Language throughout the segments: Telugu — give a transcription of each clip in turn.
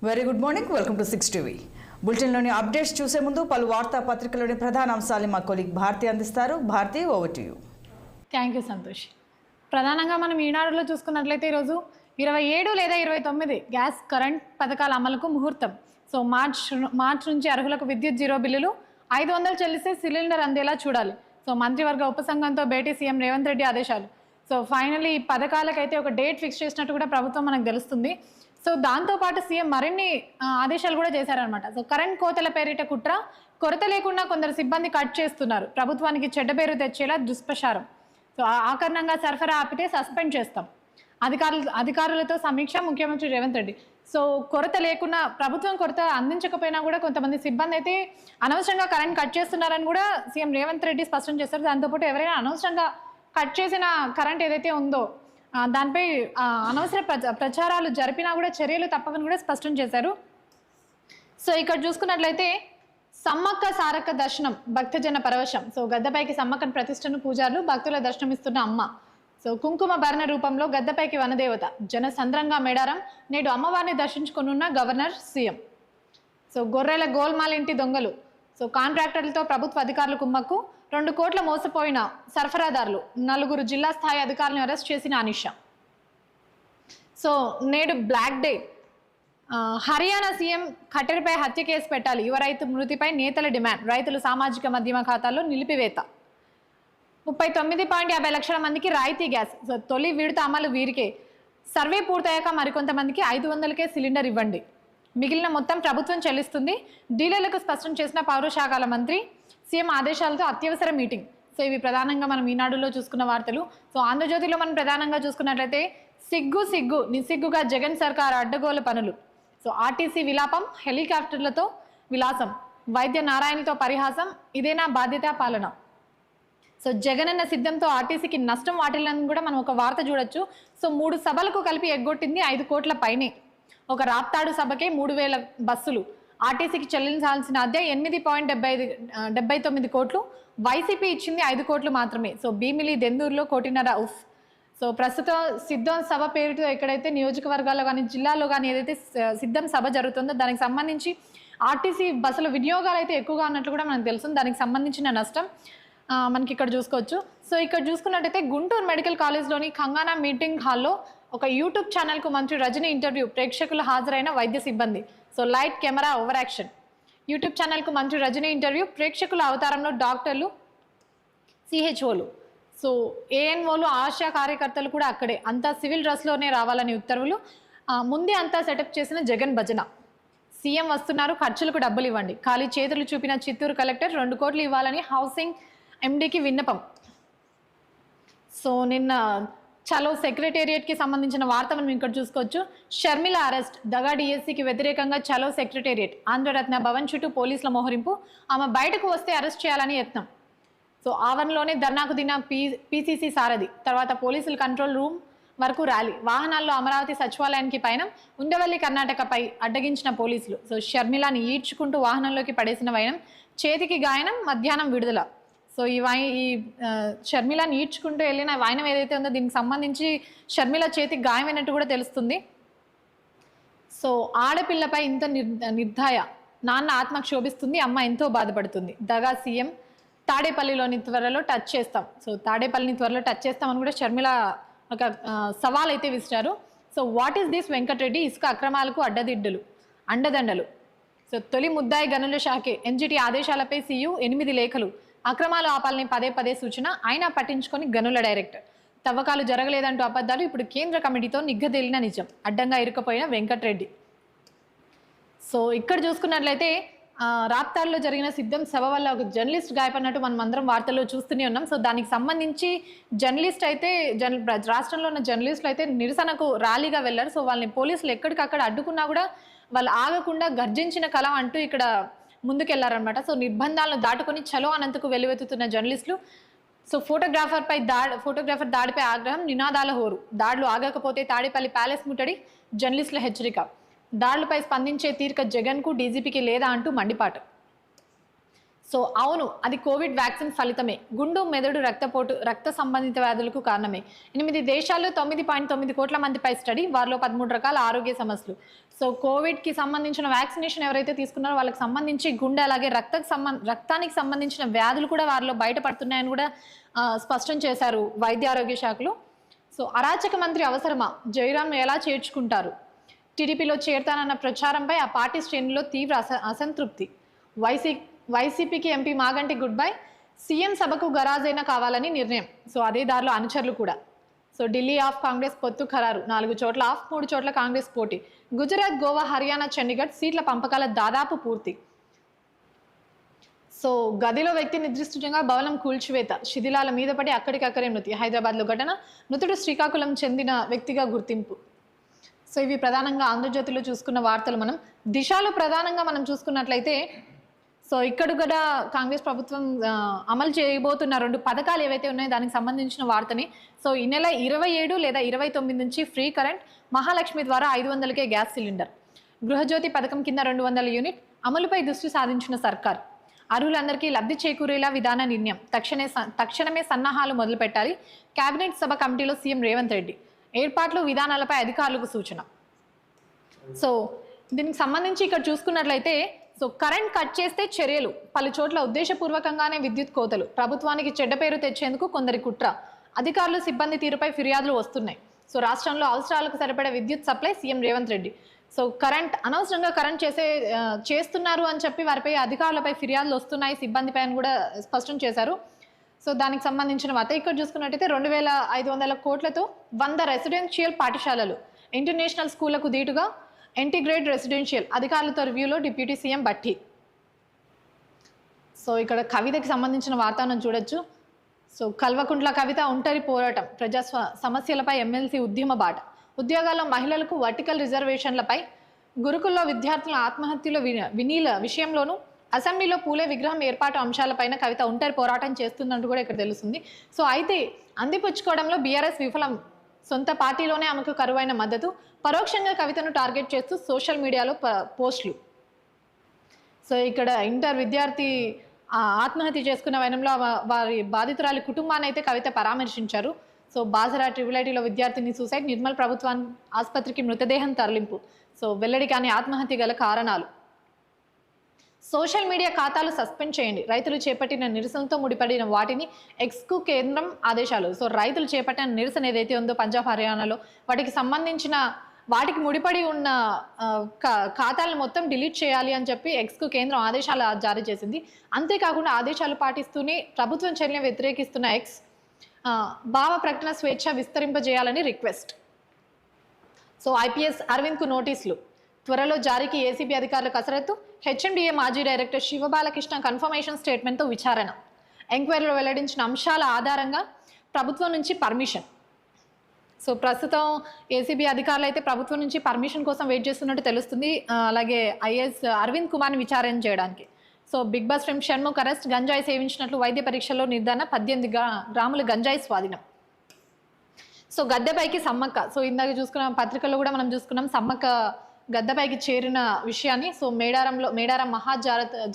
Very good morning, welcome to 6 TV. బులెటిన్లోని అప్డేట్స్ చూసే ముందు పలు వార్తాపత్రికలోని ప్రధాన అంశాలు మా కొలీగ్ భారతి అందిస్తారు. Bharati, over to you. Thank you Santosh. ప్రధానంగా మనం ఈనాడులో చూసుకున్నట్లయితే ఈరోజు 27 లేదా 29 గ్యాస్ కరెంట్ పథకాల అమలుకు ముహూర్తం. సో మార్చ్ నుంచి అర్హులకు విద్యుత్ జీరో బిల్లులు 500 చెల్లిస్తే సిలిండర్ అందేలా చూడాలి. సో మంత్రివర్గ ఉపసంఘంతో భేటీ సీఎం రేవంత్ రెడ్డి ఆదేశాలు. సో ఫైనల్లీ ఈ పథకాలకైతే ఒక డేట్ ఫిక్స్ చేసినట్టు కూడా ప్రభుత్వం మనకు తెలుస్తుంది. సో దాంతోపాటు సీఎం మరిన్ని ఆదేశాలు కూడా చేశారనమాట. సో కరెంట్ కోతల పేరిట కుట్ర, కొరత లేకుండా కొందరు సిబ్బంది కట్ చేస్తున్నారు, ప్రభుత్వానికి చెడ్డ పేరు తెచ్చేలా దుష్ప్రచారం. సో ఆకరణంగా సరఫరా ఆపితే సస్పెండ్ చేస్తాం, అధికారులతో సమీక్ష ముఖ్యమంత్రి రేవంత్ రెడ్డి. సో కొరత లేకుండా ప్రభుత్వం కొరత అందించకపోయినా కూడా కొంతమంది సిబ్బంది అయితే అనవసరంగా కరెంట్ కట్ చేస్తున్నారని కూడా సీఎం రేవంత్ రెడ్డి స్పష్టం చేస్తారు. దాంతోపాటు ఎవరైనా అనవసరంగా కట్ చేసిన కరెంట్ ఏదైతే ఉందో దానిపై అనవసర ప్రచారాలు జరిపినా కూడా చర్యలు తప్పవని కూడా స్పష్టం చేశారు. సో ఇక్కడ చూసుకున్నట్లయితే సమ్మక్క సారక్క దర్శనం, భక్తజన పరవశం. సో గద్దపైకి సమ్మక్కన ప్రతిష్టను పూజారులు, భక్తుల దర్శనమిస్తున్న అమ్మ. సో కుంకుమ భరణ రూపంలో గద్దపైకి వనదేవత, జన సంద్రంగా మేడారం. నేడు అమ్మవారిని దర్శించుకున్న గవర్నర్, సీఎం. సో గొర్రెల గోల్మాల్ ఇంటి దొంగలు. సో కాంట్రాక్టర్లతో ప్రభుత్వ అధికారులు కుమ్మక్కు, 2 కోట్ల మోసపోయిన సరఫరాదారులు, 4 జిల్లా స్థాయి అధికారులను అరెస్ట్ చేసిన అనిషా. సో నేడు బ్లాక్ డే. హర్యానా సీఎం ఖట్టెర్పై హత్య కేసు పెట్టాలి, యువ రైతు మృతిపై నేతల డిమాండ్. రైతులు సామాజిక మాధ్యమ ఖాతాల్లో నిలిపివేత. 39.50 లక్షల మందికి రాయితీ గ్యాస్. సో తొలి విడత అమలు వీరికే. సర్వే పూర్తయ్యాక మరికొంతమందికి 500కే సిలిండర్ ఇవ్వండి, మిగిలిన మొత్తం ప్రభుత్వం చెల్లిస్తుంది, డీలర్లకు స్పష్టం చేసిన పౌర శాఖల మంత్రి. సీఎం ఆదేశాలతో అత్యవసర మీటింగ్. సో ఇవి ప్రధానంగా మనం ఈనాడులో చూసుకున్న వార్తలు. సో ఆంధ్రజ్యోతిలో మనం ప్రధానంగా చూసుకున్నట్లయితే సిగ్గు నిస్సిగ్గుగా జగన్ సర్కార్ అడ్డగోలు పనులు. సో ఆర్టీసీ విలాపం, హెలికాప్టర్లతో విలాసం, వైద్య నారాయణతో పరిహాసం, ఇదేనా బాధ్యత పాలన. సో జగనన్న సిద్ధంతో ఆర్టీసీకి నష్టం వాటిల్లని కూడా మనం ఒక వార్త చూడొచ్చు. సో 3 సభలకు కలిపి ఎగ్గొట్టింది 5 కోట్ల పైనే. ఒక రాప్తాడు సభకే 3000 బస్సులు. ఆర్టీసీకి చెల్లించాల్సిన అద్దె 8.79 కోట్లు. వైసీపీ ఇచ్చింది 5 కోట్లు మాత్రమే. సో భీమిలి, దెందూరులో 1.5 కోటి ఉఫ్. సో ప్రస్తుతం సిద్ధం సభ పేరుతో ఎక్కడైతే నియోజకవర్గాల్లో కానీ జిల్లాలో కానీ ఏదైతే సిద్ధం సభ జరుగుతుందో దానికి సంబంధించి ఆర్టీసీ బస్సుల వినియోగాలు అయితే ఎక్కువగా ఉన్నట్లు కూడా మనకు తెలుస్తుంది. దానికి సంబంధించిన నష్టం మనకి ఇక్కడ చూసుకోవచ్చు. సో ఇక్కడ చూసుకున్నట్టయితే గుంటూరు మెడికల్ కాలేజ్లోని ఖంగానా మీటింగ్ హాల్లో ఒక యూట్యూబ్ ఛానల్కు మంత్రి రజనీ ఇంటర్వ్యూ, ప్రేక్షకులు హాజరైన వైద్య సిబ్బంది. So light, camera, over action. YouTube ఛానల్కు మంత్రి రజనీ ఇంటర్వ్యూ, ప్రేక్షకుల అవతారంలో డాక్టర్లు, సిహెచ్ఓలు. సో ఏఎన్ఓలు, ఆశా కార్యకర్తలు కూడా అక్కడే. అంతా సివిల్ డ్రెస్లోనే రావాలని ఉత్తర్వులు. ముందే అంతా సెటప్ చేసిన జగన్ భజన. సీఎం వస్తున్నారు, ఖర్చులకు డబ్బులు ఇవ్వండి, ఖాళీ చేతులు చూపిన చిత్తూరు కలెక్టర్. 2 కోట్లు ఇవ్వాలని హౌసింగ్ ఎండీకి విన్నపం. సో నిన్న చలో సెక్రటేరియట్కి సంబంధించిన వార్త మనం ఇక్కడ చూసుకోవచ్చు. షర్మిల అరెస్ట్, దగా డిఎస్సికి వ్యతిరేకంగా చలో సెక్రటేరియట్. ఆంధ్రరత్న భవన్ చుట్టూ పోలీసుల మోహరింపు. ఆమె బయటకు వస్తే అరెస్ట్ చేయాలని యత్నం. సో ఆవరణలోనే ధర్నాకు దిన పీసీసీ సారథి. తర్వాత పోలీసుల కంట్రోల్ రూమ్ వరకు ర్యాలీ. వాహనాల్లో అమరావతి సచివాలయానికి పయనం. ఉండవల్లి కర్ణాటకపై అడ్డగించిన పోలీసులు. సో షర్మిలాని ఈడ్చుకుంటూ వాహనంలోకి పడేసిన వైనం. చేతికి గాయనం, మధ్యాహ్నం విడుదల. సో ఈ షర్మిలాని ఈడ్చుకుంటూ వెళ్ళిన వైనం ఏదైతే ఉందో దీనికి సంబంధించి షర్మిల చేతికి గాయమైనట్టు కూడా తెలుస్తుంది. సో ఆడపిల్లపై ఇంత నిర్దయ, నాన్న ఆత్మ క్షోభిస్తుంది, అమ్మ ఎంతో బాధపడుతుంది. దగా సీఎం. తాడేపల్లిలోని త్వరలో టచ్ చేస్తాం. సో తాడేపల్లిని త్వరలో టచ్ చేస్తామని కూడా షర్మిల ఒక సవాల్ అయితే విసిరారు. So what is this Venkata Reddy, ఇసుక అక్రమాలకు అండదండలు. సో తొలి ముద్దాయి గనుల శాఖే. ఎన్జిటి ఆదేశాలపై సీయూ 8 లేఖలు. అక్రమాలు ఆపాలని పదే సూచన, అయినా పట్టించుకొని గనుల డైరెక్టర్. తవ్వకాలు జరగలేదంటూ అబద్ధాలు, ఇప్పుడు కేంద్ర కమిటీతో నిగ్గదెలిన నిజం. అడ్డంగా ఇరుక్కుపోయిన వెంకటరెడ్డి. సో ఇక్కడ చూసుకున్నట్లయితే రాప్తాడులో జరిగిన సిద్ధం సభ వల్ల ఒక జర్నలిస్ట్ గాయపడినట్టు మనం అందరం వార్తల్లో చూస్తూనే ఉన్నాం. సో దానికి సంబంధించి జర్నలిస్ట్ అయితే రాష్ట్రంలో ఉన్న జర్నలిస్టులు అయితే నిరసనకు ర్యాలీగా వెళ్ళారు. సో వాళ్ళని పోలీసులు ఎక్కడికక్కడ అడ్డుకున్నా కూడా వాళ్ళు ఆగకుండా గర్జించిన కలం అంటూ ఇక్కడ ముందుకెళ్లారనమాట. సో నిర్బంధాలను దాటుకొని చలో అనంతకు వెలువెత్తుతున్న జర్నలిస్టులు. సో ఫోటోగ్రాఫర్ దాడిపై ఆగ్రహం, నినాదాల హోరు. దాడులు ఆగకపోతే తాడేపల్లి ప్యాలెస్ ముట్టడి, జర్నలిస్టుల హెచ్చరిక. దాడులపై స్పందించే తీరిక జగన్కు, డీజీపీకి లేదా అంటూ మండిపాటు. సో అవును, అది కోవిడ్ వ్యాక్సిన్ ఫలితమే. గుండు, మెదడు, రక్తపోటు, రక్త సంబంధిత వ్యాధులకు కారణమే. 8 దేశాల్లో 9.9 కోట్ల మందిపై స్టడీ, వారిలో 13 రకాల ఆరోగ్య సమస్యలు. సో కోవిడ్కి సంబంధించిన వ్యాక్సినేషన్ ఎవరైతే తీసుకున్నారో వాళ్ళకి సంబంధించి గుండె అలాగే రక్తానికి సంబంధించిన వ్యాధులు కూడా వారిలో బయటపడుతున్నాయని కూడా స్పష్టం చేశారు వైద్య ఆరోగ్య శాఖలో. సో అరాచక మంత్రి అవసరమా, జయరాం ఎలా చేర్చుకుంటారు, టీడీపీలో చేరతానన్న ప్రచారంపై ఆ పార్టీ శ్రేణుల్లో తీవ్ర అసంతృప్తి. వైసీపీకి MP Maganti good bye, CM సభకు గరాజైనా కావాలని నిర్ణయం. సో అదే దారిలో అనుచరులు కూడా. సో ఢిల్లీ ఆఫ్ కాంగ్రెస్ పొత్తు ఖరారు, 4 చోట్ల ఆఫ్, 3 చోట్ల కాంగ్రెస్ పోటీ. గుజరాత్, గోవా, హర్యానా, చండీగఢ్ సీట్ల పంపకాల దాదాపు పూర్తి. సో గదిలో వ్యక్తి నిర్దిష్టంగా భవనం కూల్చివేత, శిథిలాల మీద పడి అక్కడికక్కడే మృతి. హైదరాబాద్లో ఘటన, మృతుడు శ్రీకాకుళం చెందిన వ్యక్తిగా గుర్తింపు. సో ఇవి ప్రధానంగా ఆంధ్రజ్యోతిలో చూసుకున్న వార్తలు. మనం దిశలో ప్రధానంగా మనం చూసుకున్నట్లయితే సో ఇక్కడ కూడా కాంగ్రెస్ ప్రభుత్వం అమలు చేయబోతున్న 2 పథకాలు ఏవైతే ఉన్నాయో దానికి సంబంధించిన వార్తని. సో ఈ నెల 27 లేదా 29 నుంచి ఫ్రీ కరెంట్, మహాలక్ష్మి ద్వారా 500కే గ్యాస్ సిలిండర్, గృహజ్యోతి పథకం కింద 200 యూనిట్ అమలుపై దృష్టి సాధించిన సర్కార్. అర్హులందరికీ లబ్ధి చేకూరేలా విధాన నిర్ణయం, తక్షణమే సన్నాహాలు మొదలుపెట్టాలి. కేబినెట్ సభ కమిటీలో సీఎం రేవంత్ రెడ్డి. ఏర్పాట్లు, విధానాలపై అధికారులకు సూచన. సో దీనికి సంబంధించి ఇక్కడ చూసుకున్నట్లయితే సో కరెంట్ కట్ చేస్తే చర్యలు, పలు చోట్ల ఉద్దేశపూర్వకంగానే విద్యుత్ కోతలు, ప్రభుత్వానికి చెడ్డ పేరు తెచ్చేందుకు కొందరి కుట్ర, అధికారులు, సిబ్బంది తీరుపై ఫిర్యాదులు వస్తున్నాయి. సో రాష్ట్రంలో అవసరాలకు సరిపడే విద్యుత్ supply, CM Revanth Reddy. So అనవసరంగా కరెంట్ చేస్తున్నారు అని చెప్పి వారిపై అధికారులపై ఫిర్యాదులు వస్తున్నాయి, సిబ్బందిపై అని కూడా స్పష్టం చేశారు. సో దానికి సంబంధించిన వార్త ఇక్కడ చూసుకున్నట్టయితే 2500 కోట్లతో 100 రెసిడెన్షియల్ పాఠశాలలు, ఇంటర్నేషనల్ స్కూళ్లకు దీటుగా ఇంటిగ్రేట్ రెసిడెన్షియల్, అధికారులతో రివ్యూలో డిప్యూటీ సీఎం భట్టి. సో ఇక్కడ కవితకి సంబంధించిన వార్తను చూడొచ్చు. సో కల్వకుంట్ల కవిత ఒంటరి పోరాటం, ప్రజా సమస్యలపై ఎమ్మెల్సీ ఉద్యమ బాట, ఉద్యోగాల్లో మహిళలకు వర్టికల్ రిజర్వేషన్లపై, గురుకుల్లో విద్యార్థుల ఆత్మహత్యల వినీల విషయంలోనూ, అసెంబ్లీలో పూలే విగ్రహం ఏర్పాటు అంశాలపైన కవిత ఒంటరి పోరాటం చేస్తున్నట్టు కూడా ఇక్కడ తెలుస్తుంది. సో అయితే అందిపుచ్చుకోవడంలో బీఆర్ఎస్ విఫలం, సొంత పార్టీలోనే ఆమెకు కరువైన మద్దతు, పరోక్షంగా కవితను టార్గెట్ చేస్తూ సోషల్ మీడియాలో పోస్టులు. సో ఇక్కడ ఇంటర్ విద్యార్థి ఆత్మహత్య చేసుకున్న వైనంలో వారి బాధితురాలి కుటుంబాన్ని అయితే కవిత పరామర్శించారు. సో బాసరా ట్రిబులైటీలో విద్యార్థిని సూసైడ్, నిర్మల్ ప్రభుత్వాన్ని ఆసుపత్రికి మృతదేహం తరలింపు. సో వెల్లడి కాని ఆత్మహత్య గల కారణాలు. సోషల్ మీడియా ఖాతాలు సస్పెండ్ చేయండి, రైతులు చేపట్టిన నిరసనతో ముడిపడిన వాటిని ఎక్స్కు కేంద్రం ఆదేశాలు. సో రైతులు చేపట్టిన నిరసన ఏదైతే ఉందో పంజాబ్, హర్యానాలో వాటికి ముడిపడి ఉన్న ఖాతాలను మొత్తం డిలీట్ చేయాలి అని చెప్పి ఎక్స్కు కేంద్రం ఆదేశాలు జారీ చేసింది. అంతేకాకుండా ఆదేశాలు పాటిస్తూనే ప్రభుత్వం చర్యను వ్యతిరేకిస్తున్న ఎక్స్ భావ ప్రకటన స్వేచ్ఛ విస్తరింపజేయాలని రిక్వెస్ట్. సో ఐపీఎస్ అరవింద్కు నోటీసులు, త్వరలో జారీకి ఏసీబీ అధికారుల కసరత్తు. హెచ్ఎండిఏ మాజీ డైరెక్టర్ శివబాలకృష్ణ కన్ఫర్మేషన్ స్టేట్మెంట్తో విచారణ. ఎంక్వైరీలో వెల్లడించిన అంశాల ఆధారంగా ప్రభుత్వం నుంచి పర్మిషన్. సో ప్రస్తుతం ఏసీబీ అధికారులు అయితే ప్రభుత్వం నుంచి పర్మిషన్ కోసం వెయిట్ చేస్తున్నట్టు తెలుస్తుంది. అలాగే ఐఏఎస్ అరవింద్ కుమార్ని విచారణ చేయడానికి. So Bigg Boss film Shanmukh arrest, గంజాయి సేవించినట్లు వైద్య పరీక్షల్లో నిర్ధారణ, 18 గ్రాముల గంజాయి స్వాధీనం. సో గద్దెపైకి సమ్మక్క. సో ఇందాక చూసుకున్న పత్రికల్లో కూడా మనం చూసుకున్నాం సమ్మక్క గద్దెపైకి చేరిన విషయాన్ని. సో మేడారం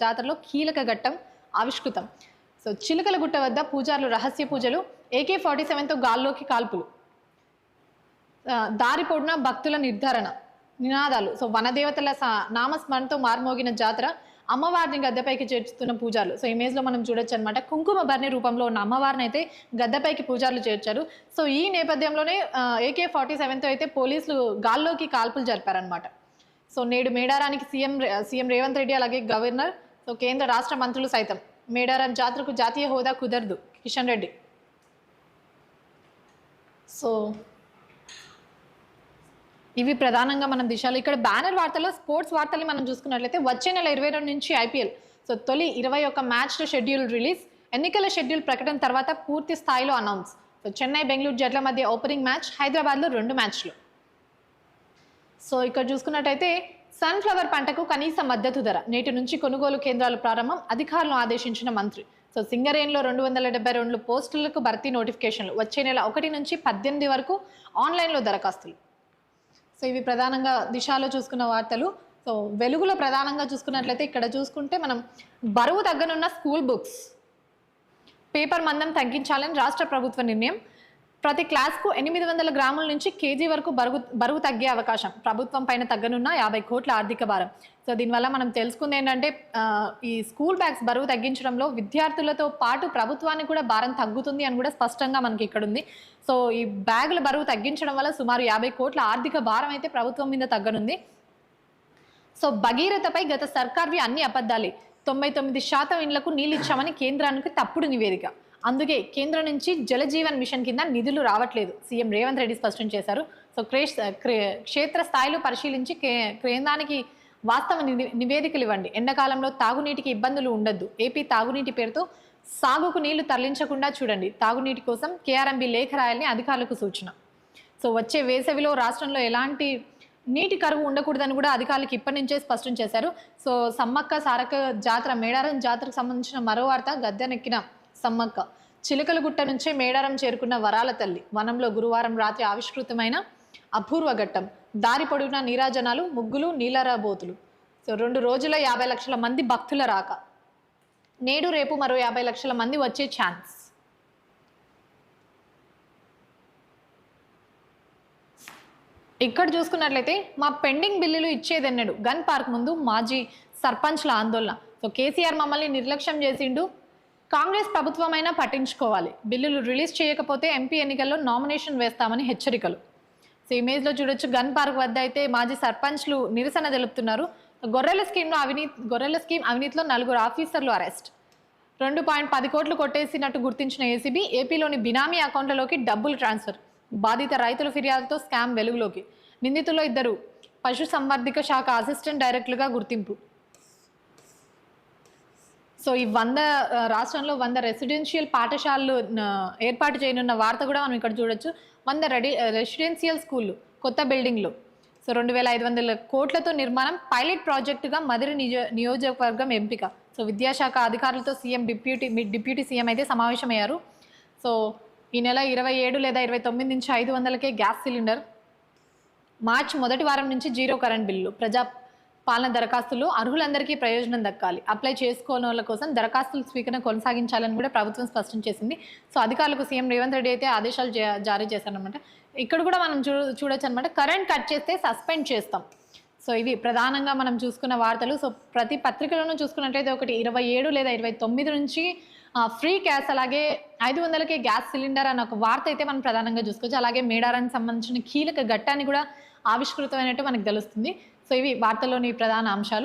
జాతరలో కీలక ఘట్టం ఆవిష్కృతం. సో చిలుకలగుట్ట వద్ద పూజారులు రహస్య పూజలు, AK-47తో గాల్లోకి కాల్పులు, దారి పొడిన భక్తుల నినాదాలు. సో వనదేవతల నామస్మరణతో మార్మోగిన జాతర, అమ్మవారిని గద్దెపైకి చేర్చుతున్న పూజారులు. సో ఇమేజ్లో మనం చూడొచ్చు అనమాట. కుంకుమ భరణి రూపంలో ఉన్న అమ్మవారిని అయితే గద్దెపైకి పూజారులు చేర్చారు. సో ఈ నేపథ్యంలోనే AK-47తో అయితే పోలీసులు గాల్లోకి కాల్పులు జరిపారనమాట. సో నేడు మేడారానికి సీఎం రేవంత్ రెడ్డి అలాగే గవర్నర్, సో కేంద్ర రాష్ట్ర మంత్రులు సైతం. మేడారం జాతరకు జాతీయ హోదా కుదరదు, కిషన్ రెడ్డి. సో ఇవి ప్రధానంగా మనం దిశలో. ఇక్కడ బ్యానర్ వార్తల్లో స్పోర్ట్స్ వార్తల్ని మనం చూసుకున్నట్లయితే వచ్చే నెల 22 నుంచి ఐపీఎల్. సో తొలి 21 మ్యాచ్ల షెడ్యూల్ రిలీజ్, ఎన్నికల షెడ్యూల్ ప్రకటన తర్వాత పూర్తి స్థాయిలో అనౌన్స్. సో చెన్నై, బెంగళూరు జట్ల మధ్య ఓపెనింగ్ మ్యాచ్, హైదరాబాద్లో 2 మ్యాచ్లు. సో ఇక్కడ చూసుకున్నట్టయితే సన్ఫ్లవర్ పంటకు కనీస మద్దతు ధర, నేటి నుంచి కొనుగోలు కేంద్రాలు ప్రారంభం, అధికారులను ఆదేశించిన మంత్రి. సో సింగరేణిలో 272 పోస్టులకు భర్తీ నోటిఫికేషన్లు, వచ్చే నెల 1 నుంచి 18 వరకు ఆన్లైన్లో దరఖాస్తులు. సో ఇవి ప్రధానంగా దిశలో చూసుకున్న వార్తలు. సో వెలుగులో ప్రధానంగా చూసుకున్నట్లయితే ఇక్కడ చూసుకుంటే మనం బరువు తగ్గనున్న స్కూల్ బుక్స్, పేపర్ మందం తగ్గించాలని రాష్ట్ర ప్రభుత్వ నిర్ణయం. ప్రతి క్లాస్కు 800 గ్రాముల నుంచి కేజీ వరకు బరువు తగ్గే అవకాశం. ప్రభుత్వం పైన తగ్గనున్న 50 కోట్ల ఆర్థిక భారం. సో దీనివల్ల మనం తెలుసుకుంది ఏంటంటే ఈ స్కూల్ బ్యాగ్స్ బరువు తగ్గించడంలో విద్యార్థులతో పాటు ప్రభుత్వానికి కూడా భారం తగ్గుతుంది అని కూడా స్పష్టంగా మనకి ఇక్కడ ఉంది. సో ఈ బ్యాగుల బరువు తగ్గించడం వల్ల సుమారు 50 కోట్ల ఆర్థిక భారం అయితే ప్రభుత్వం మీద తగ్గనుంది. సో భగీరథపై గత సర్కార్వి అన్ని అబద్ధాలే, 99% ఇండ్లకు నీళ్ళు ఇచ్చామని కేంద్రానికి తప్పుడు నివేదిక. అందుకే కేంద్రం నుంచి జలజీవన్ మిషన్ కింద నిధులు రావట్లేదు సీఎం రేవంత్ రెడ్డి స్పష్టం చేశారు. సో క్షేత్ర స్థాయిలో పరిశీలించి కేంద్రానికి వాస్తవ నివేదికలు ఇవ్వండి. ఎండాకాలంలో తాగునీటికి ఇబ్బందులు ఉండొద్దు. ఏపీ తాగునీటి పేరుతో సాగుకు నీళ్లు తరలించకుండా చూడండి. తాగునీటి కోసం కేఆర్ఎంబీ లేఖ రాయాలని అధికారులకు సూచన. సో వచ్చే వేసవిలో రాష్ట్రంలో ఎలాంటి నీటి కరువు ఉండకూడదని కూడా అధికారులకు ఇప్పటి నుంచే స్పష్టం చేశారు. సో సమ్మక్క సారక్క జాతర, మేడారం జాతరకు సంబంధించిన మరో వార్త. గద్దెనెక్కిన సమ్మక్క, చిలకలగుట్ట నుంచే మేడారం చేరుకున్న వరాల తల్లి. వనంలో గురువారం రాత్రి ఆవిష్కృతమైన అపూర్వ ఘట్టం. దారి పొడవునా నీరాజనాలు, ముగ్గులు, నీలరాబోతులు. సో 2 రోజుల 50 లక్షల మంది భక్తుల రాక. నేడు రేపు మరో 50 లక్షల మంది వచ్చే ఛాన్స్. ఇక్కడ చూసుకున్నట్లయితే మా పెండింగ్ బిల్లులు ఇచ్చేదెన్నడు, గన్ పార్క్ ముందు మాజీ సర్పంచ్ల ఆందోళన. సో కేసీఆర్ మమ్మల్ని నిర్లక్ష్యం చేసిండు, కాంగ్రెస్ ప్రభుత్వమైనా పట్టించుకోవాలి. బిల్లులు రిలీజ్ చేయకపోతే ఎంపీ ఎన్నికల్లో నామినేషన్ వేస్తామని హెచ్చరికలు. సో ఇమేజ్లో చూడొచ్చు, గన్ పార్క్ వద్ద అయితే మాజీ సర్పంచ్లు నిరసన తెలుపుతున్నారు. గొర్రెల స్కీమ్ అవినీతిలో 4 ఆఫీసర్లు అరెస్ట్. 2.10 కోట్లు కొట్టేసినట్టు గుర్తించిన ఏసీబీ. ఏపీలోని బినామీ అకౌంట్లలోకి డబ్బులు ట్రాన్స్ఫర్. బాధిత రైతుల ఫిర్యాదుతో స్కామ్ వెలుగులోకి. నిందితుల్లో 2 పశు సంవర్ధక శాఖ అసిస్టెంట్ డైరెక్టర్లుగా గుర్తింపు. సో ఈ రాష్ట్రంలో 100 రెసిడెన్షియల్ పాఠశాలలు ఏర్పాటు చేయనున్న వార్త కూడా మనం ఇక్కడ చూడొచ్చు. 100 రెసిడెన్షియల్ స్కూళ్ళు కొత్త బిల్డింగ్లు. సో 2500 కోట్లతో నిర్మాణం. పైలట్ ప్రాజెక్టుగా మదిరి నియోజకవర్గం ఎంపిక. సో విద్యాశాఖ అధికారులతో సీఎం డిప్యూటీ సీఎం అయితే సమావేశమయ్యారు. సో ఈ నెల 27 లేదా 29 నుంచి 500కే గ్యాస్ సిలిండర్. మార్చి మొదటి వారం నుంచి 0 కరెంట్ బిల్లు. ప్రజా పాలన దరఖాస్తులు అర్హులందరికీ ప్రయోజనం దక్కాలి. అప్లై చేసుకోని వాళ్ళ కోసం దరఖాస్తుల స్వీకరణ కొనసాగించాలని కూడా ప్రభుత్వం స్పష్టం చేసింది. సో అధికారులకు సీఎం రేవంత్ రెడ్డి అయితే ఆదేశాలు జారీ చేశారనమాట. ఇక్కడ కూడా మనం చూడొచ్చు అనమాట. కరెంట్ కట్ చేస్తే సస్పెండ్ చేస్తాం. సో ఇవి ప్రధానంగా మనం చూసుకున్న వార్తలు. సో ప్రతి పత్రికలోనూ చూసుకున్నట్లయితే ఒకటి 27 లేదా 29 నుంచి ఫ్రీ గ్యాస్, అలాగే 500కే గ్యాస్ సిలిండర్ అన్న ఒక వార్త అయితే మనం ప్రధానంగా చూసుకోవచ్చు. అలాగే మేడారానికి సంబంధించిన కీలక ఘట్టాన్ని కూడా ఆవిష్కృతమైనట్టు మనకు తెలుస్తుంది. సో ఇవి వార్తల్లోని ప్రధాన అంశాలు.